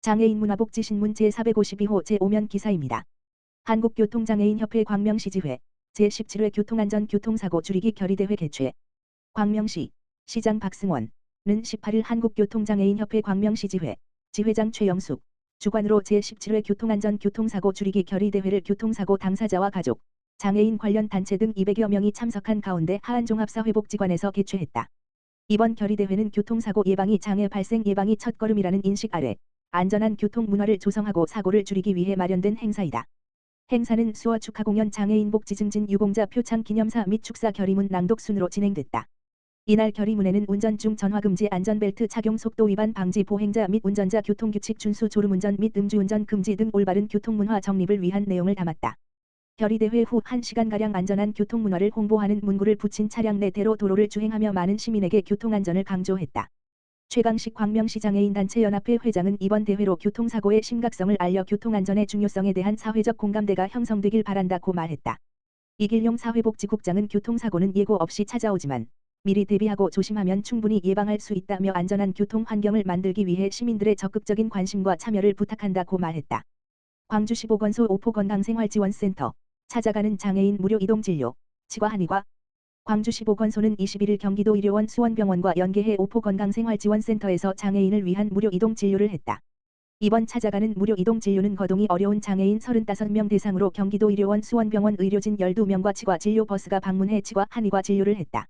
장애인 문화복지신문 제452호 제5면 기사입니다. 한국교통장애인협회 광명시지회 제17회 교통안전 교통사고 줄이기 결의대회 개최. 광명시 시장 박승원은 18일 한국교통장애인협회 광명시지회 지회장 최영숙 주관으로 제17회 교통안전 교통사고 줄이기 결의대회를 교통사고 당사자와 가족, 장애인 관련 단체 등 200여 명이 참석한 가운데 하안종합사회복지관에서 개최했다. 이번 결의대회는 교통사고 예방이 장애 발생 예방이 첫걸음이라는 인식 아래 안전한 교통 문화를 조성하고 사고를 줄이기 위해 마련된 행사이다. 행사는 수어 축하공연 장애인 복지 증진 유공자 표창 기념사 및 축사 결의문 낭독 순으로 진행됐다. 이날 결의문에는 운전 중 전화금지 안전벨트 착용 속도 위반 방지 보행자 및 운전자 교통규칙 준수 졸음운전 및 음주운전 금지 등 올바른 교통문화 정립을 위한 내용을 담았다. 결의대회 후 1시간가량 안전한 교통문화를 홍보하는 문구를 붙인 차량 내 대로 도로를 주행하며 많은 시민에게 교통안전을 강조했다. 최강식 광명시장애인단체 연합회 회장은 이번 대회로 교통사고의 심각성을 알려 교통안전의 중요성에 대한 사회적 공감대가 형성되길 바란다고 말했다. 이길용 사회복지국장은 교통사고는 예고 없이 찾아오지만 미리 대비하고 조심하면 충분히 예방할 수 있다며 안전한 교통 환경을 만들기 위해 시민들의 적극적인 관심과 참여를 부탁한다고 말했다. 광주시 보건소 오포건강생활지원센터 찾아가는 장애인 무료 이동진료 치과 한의과 광주시 보건소는 21일 경기도 의료원 수원병원과 연계해 오포건강생활지원센터에서 장애인을 위한 무료 이동 진료를 했다. 이번 찾아가는 무료 이동 진료는 거동이 어려운 장애인 35명 대상으로 경기도 의료원 수원병원 의료진 12명과 치과 진료 버스가 방문해 치과 한의과 진료를 했다.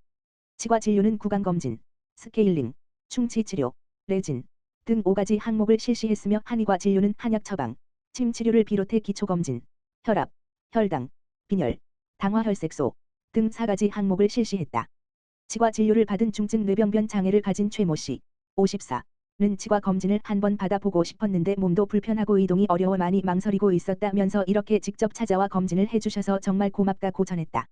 치과 진료는 구강검진, 스케일링, 충치치료, 레진 등 5가지 항목을 실시했으며 한의과 진료는 한약 처방, 침 치료를 비롯해 기초검진, 혈압, 혈당, 빈혈, 당화혈색소 등 4가지 항목을 실시했다. 치과 진료를 받은 중증 뇌병변 장애를 가진 최모 씨, 54는 치과 검진을 한번 받아보고 싶었는데 몸도 불편하고 이동이 어려워 많이 망설이고 있었다면서 이렇게 직접 찾아와 검진을 해주셔서 정말 고맙다고 전했다.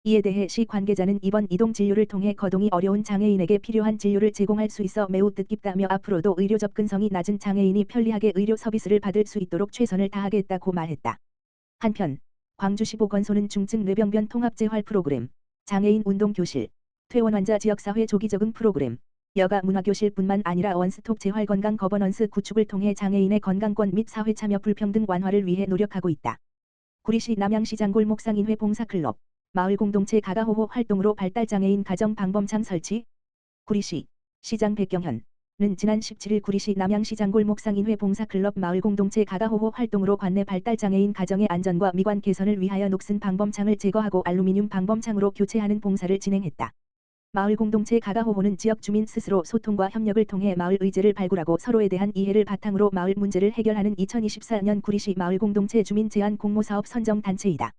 이에 대해 시 관계자는 이번 이동 진료를 통해 거동이 어려운 장애인에게 필요한 진료를 제공할 수 있어 매우 뜻깊다며 앞으로도 의료 접근성이 낮은 장애인이 편리하게 의료 서비스를 받을 수 있도록 최선을 다하겠다고 말했다. 한편 광주시 보건소는 중증 뇌병변 통합재활 프로그램, 장애인 운동교실, 퇴원 환자 지역사회 조기 적응 프로그램, 여가 문화교실뿐만 아니라 원스톱 재활건강 거버넌스 구축을 통해 장애인의 건강권 및 사회참여 불평등 완화를 위해 노력하고 있다. 구리시 남양시장 골목상인회 봉사클럽, 마을공동체 가가호호 활동으로 발달장애인 가정 방범창 설치. 구리시 시장 백경현은 지난 17일 구리시 남양시장 골목상인회 봉사클럽 마을공동체 가가호호 활동으로 관내 발달장애인 가정의 안전과 미관 개선을 위하여 녹슨 방범창을 제거하고 알루미늄 방범창으로 교체하는 봉사를 진행했다. 마을공동체 가가호호는 지역 주민 스스로 소통과 협력을 통해 마을 의제를 발굴하고 서로에 대한 이해를 바탕으로 마을 문제를 해결하는 2024년 구리시 마을공동체 주민 제안 공모사업 선정 단체이다.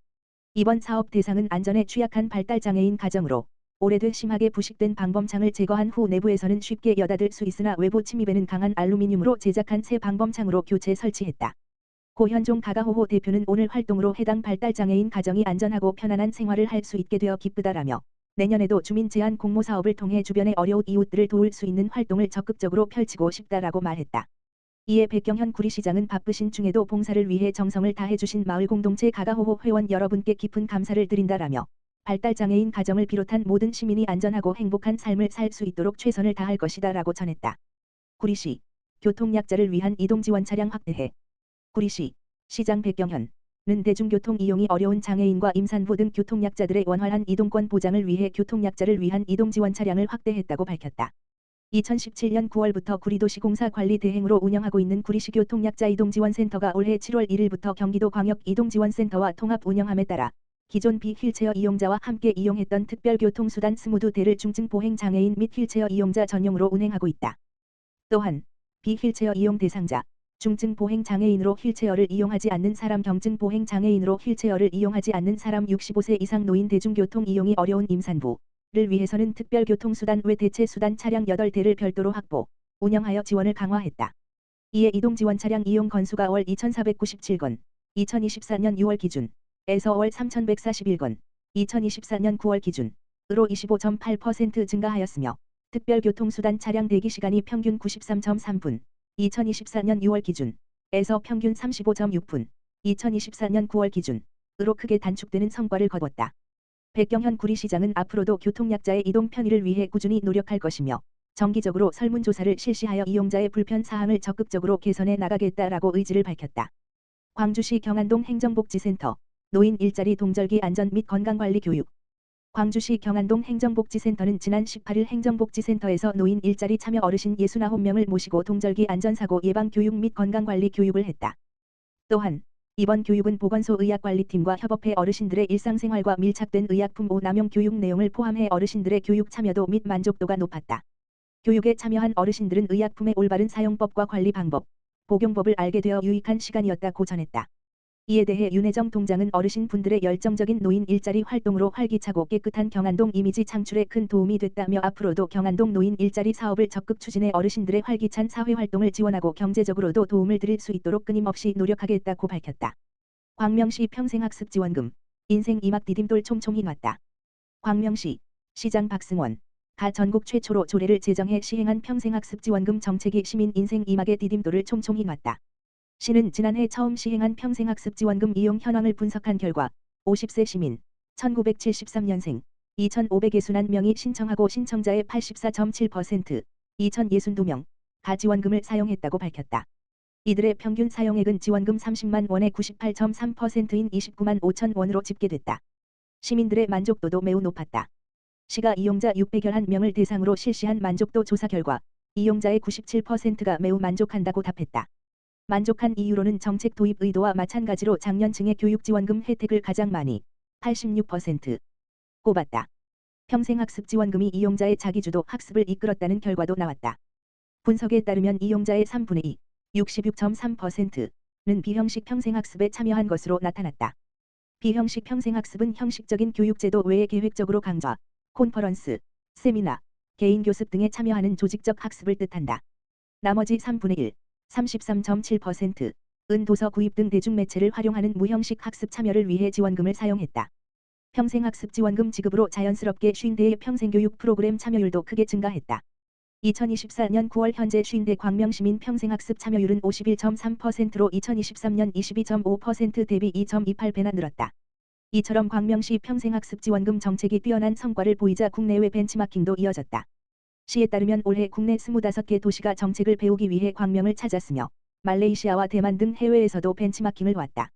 이번 사업 대상은 안전에 취약한 발달장애인 가정으로 오래돼 심하게 부식된 방범창을 제거한 후 내부에서는 쉽게 여닫을 수 있으나 외부 침입에는 강한 알루미늄으로 제작한 새 방범창으로 교체 설치했다. 고현종 가가호호 대표는 오늘 활동으로 해당 발달장애인 가정이 안전하고 편안한 생활을 할 수 있게 되어 기쁘다라며 내년에도 주민 제안 공모 사업을 통해 주변의 어려운 이웃들을 도울 수 있는 활동을 적극적으로 펼치고 싶다라고 말했다. 이에 백경현 구리시장은 바쁘신 중에도 봉사를 위해 정성을 다해주신 마을공동체 가가호호 회원 여러분께 깊은 감사를 드린다라며 발달장애인 가정을 비롯한 모든 시민이 안전하고 행복한 삶을 살 수 있도록 최선을 다할 것이다라고 전했다. 구리시 교통약자를 위한 이동지원 차량 확대해. 구리시 시장 백경현은 대중교통 이용이 어려운 장애인과 임산부 등 교통약자들의 원활한 이동권 보장을 위해 교통약자를 위한 이동지원 차량을 확대했다고 밝혔다. 2017년 9월부터 구리도시공사 관리 대행으로 운영하고 있는 구리시 교통약자 이동지원센터가 올해 7월 1일부터 경기도 광역 이동지원센터와 통합 운영함에 따라 기존 비휠체어 이용자와 함께 이용했던 특별교통수단 22대를 중증 보행 장애인 및 휠체어 이용자 전용으로 운행하고 있다. 또한 비휠체어 이용 대상자, 중증 보행 장애인으로 휠체어를 이용하지 않는 사람, 경증 보행 장애인으로 휠체어를 이용하지 않는 사람, 65세 이상 노인, 대중교통 이용이 어려운 임산부를 위해서는 특별교통수단 외 대체수단 차량 8대를 별도로 확보, 운영하여 지원을 강화했다. 이에 이동지원 차량 이용 건수가 월 2,497건, 2024년 6월 기준 에서 월 3,141건, 2024년 9월 기준으로 25.8% 증가하였으며 특별교통수단 차량 대기시간이 평균 93.3분, 2024년 6월 기준에서 평균 35.6분, 2024년 9월 기준으로 크게 단축되는 성과를 거뒀다. 백경현 구리시장은 앞으로도 교통약자의 이동 편의를 위해 꾸준히 노력할 것이며 정기적으로 설문조사를 실시하여 이용자의 불편 사항을 적극적으로 개선해 나가겠다라고 의지를 밝혔다. 광주시 경안동 행정복지센터 노인 일자리 동절기 안전 및 건강관리 교육. 광주시 경안동 행정복지센터는 지난 18일 행정복지센터에서 노인 일자리 참여 어르신 69명을 모시고 동절기 안전사고 예방 교육 및 건강관리 교육을 했다. 또한 이번 교육은 보건소 의학관리팀과 협업해 어르신들의 일상생활과 밀착된 의약품 오남용 교육 내용을 포함해 어르신들의 교육 참여도 및 만족도가 높았다. 교육에 참여한 어르신들은 의약품의 올바른 사용법과 관리 방법, 복용법을 알게 되어 유익한 시간이었다고 전했다. 이에 대해 윤혜정 동장은 어르신 분들의 열정적인 노인 일자리 활동으로 활기차고 깨끗한 경안동 이미지 창출에 큰 도움이 됐다며 앞으로도 경안동 노인 일자리 사업을 적극 추진해 어르신들의 활기찬 사회활동을 지원하고 경제적으로도 도움을 드릴 수 있도록 끊임없이 노력하겠다고 밝혔다. 광명시 평생학습지원금 인생 이막 디딤돌 총총히 놨다. 광명시 시장 박승원 가 전국 최초로 조례를 제정해 시행한 평생학습지원금 정책이 시민 인생 이막의 디딤돌을 총총히 놨다. 시는 지난해 처음 시행한 평생학습지원금 이용 현황을 분석한 결과 50세 시민 1973년생 2,561명이 신청하고 신청자의 84.7% 2,062명가 지원금을 사용했다고 밝혔다. 이들의 평균 사용액은 지원금 30만 원의 98.3%인 29만 5천 원으로 집계됐다. 시민들의 만족도도 매우 높았다. 시가 이용자 601명을 대상으로 실시한 만족도 조사 결과 이용자의 97%가 매우 만족한다고 답했다. 만족한 이유로는 정책 도입 의도와 마찬가지로 장년층의 교육지원금 혜택을 가장 많이 86% 꼽았다. 평생학습지원금이 이용자의 자기주도 학습을 이끌었다는 결과도 나왔다. 분석에 따르면 이용자의 3분의 2, 66.3%는 비형식 평생학습에 참여한 것으로 나타났다. 비형식 평생학습은 형식적인 교육제도 외에 계획적으로 강좌, 콘퍼런스, 세미나, 개인 교습 등에 참여하는 조직적 학습을 뜻한다. 나머지 3분의 1, 33.7%은 도서 구입 등 대중매체를 활용하는 무형식 학습 참여를 위해 지원금을 사용했다. 평생학습 지원금 지급으로 자연스럽게 50대의 평생교육 프로그램 참여율도 크게 증가했다. 2024년 9월 현재 50대 광명시민 평생학습 참여율은 51.3%로 2023년 22.5% 대비 2.28배나 늘었다. 이처럼 광명시 평생학습 지원금 정책이 뛰어난 성과를 보이자 국내외 벤치마킹도 이어졌다. 시에 따르면 올해 국내 25개 도시가 정책을 배우기 위해 광명을 찾았으며 말레이시아와 대만 등 해외에서도 벤치마킹을 왔다.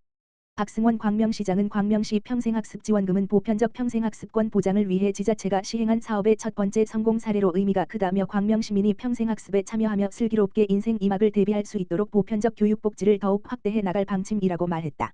박승원 광명시장은 광명시 평생학습 지원금은 보편적 평생학습권 보장을 위해 지자체가 시행한 사업의 첫 번째 성공 사례로 의미가 크다며 광명시민이 평생학습에 참여하며 슬기롭게 인생 이막을 대비할 수 있도록 보편적 교육 복지를 더욱 확대해 나갈 방침이라고 말했다.